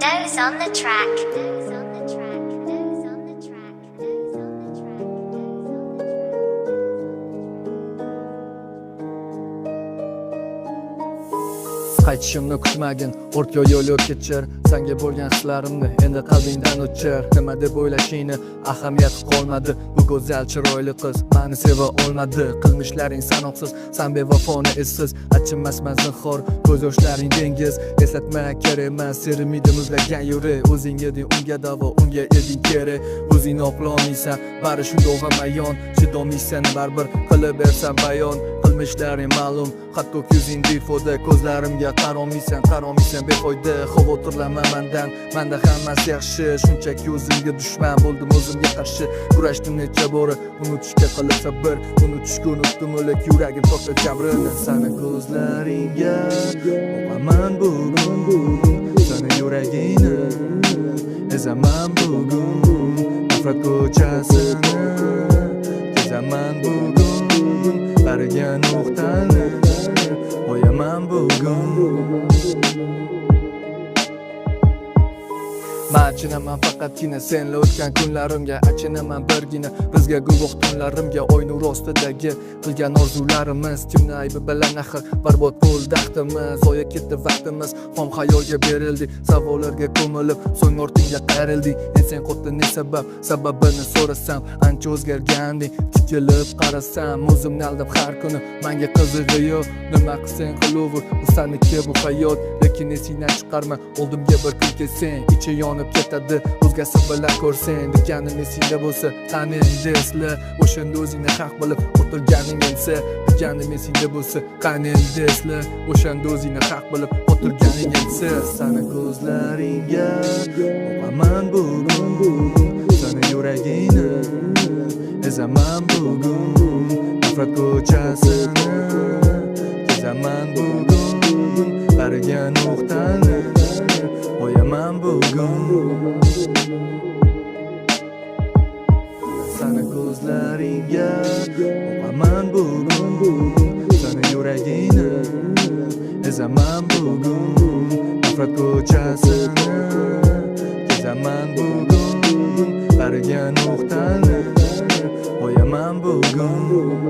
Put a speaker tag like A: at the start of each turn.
A: Doze on the track.
B: Qaytishimni kutmagin, o'rta yo'l kechir. Senga bo'lgan hislarimni endi qalbingdan o'chir. Nima deb o'ylashingni ahamiyati qolmadi. Bu go'zal chiroyli qiz meni seva olmadi. Qilmishlaring sanoqsiz, sen bevafoni esiz. Achinmasman zinhor, ko'z yoshlaring dengiz. Eslatma kerak emas, serimida muzlagan yuri. O'zing eding unga davo, unga eding kerak. O'zingni oqlamaysan, bari shundoq mayon. Chidolmaysan baribir qilib bersan bayon. Qilmishlaring ma'lum, hatto ko'zing defoda. Ko'zlarimga qarolmaysan befoyda. Xavotirlanma mendan, menda hammasi yaxshi. Shunchaki o'zimga dushman bo'ldim, o'zimga qarshi kurashdim necha bora. Unutishga qilib sabr, unutishga unutdim o'lik yuragim to'xtab jabrini. Seni ko'zlaringga boqaman bugun, seni yuragingni ezaman bugun. Nafrat ko'chasini kezaman bugun, bariga nuqtani qo'yaman bugun. Men achinaman faqatgina senla o'tgan kunlarimga, achinaman birgina bizga guvoh tunlarimga. Oy nur ostidagi qilgan orzularimiz kimni aybi bilan axir barbod bo'ldi vaqtimiz. Zoya ketdi vaqtimiz, xom xayolga berildik, savollarga ko'milib so'ng ortingga qayrildik. Sen qotdi ne sababini so'rasam ancha o'zgarganding. Tikilib qarasam o'zimni aldab har kuni menga qizig'i yo'q. Nima qilsang qilaver, bu seniki bu hayot. Lekin esingdan chiqarma, oldimga bir kun kelsang ichi yonib ketadi. O'zgasi bilan ko'rsang deganim esingda bo'lsa qani endi esla. O'shanda o'zingni haq bilib o'tirganing ensa. Deganim esingda bo'lsa qani endi esla. O'shanda o'zingni haq bilib o'tirganing ensa. Seni ko'zlaringga boqaman bugun, seni yuragingni ezaman bugun. Nafrat ko'chasini kezaman bugun, bariga nuqtani qo'yaman bugun. Seni ko'zlaringga boqaman bugun, seni yuragingni ezaman bugun. Nafrat ko'chasini kezaman bugun, bariga nuqtani qo'yaman bugun.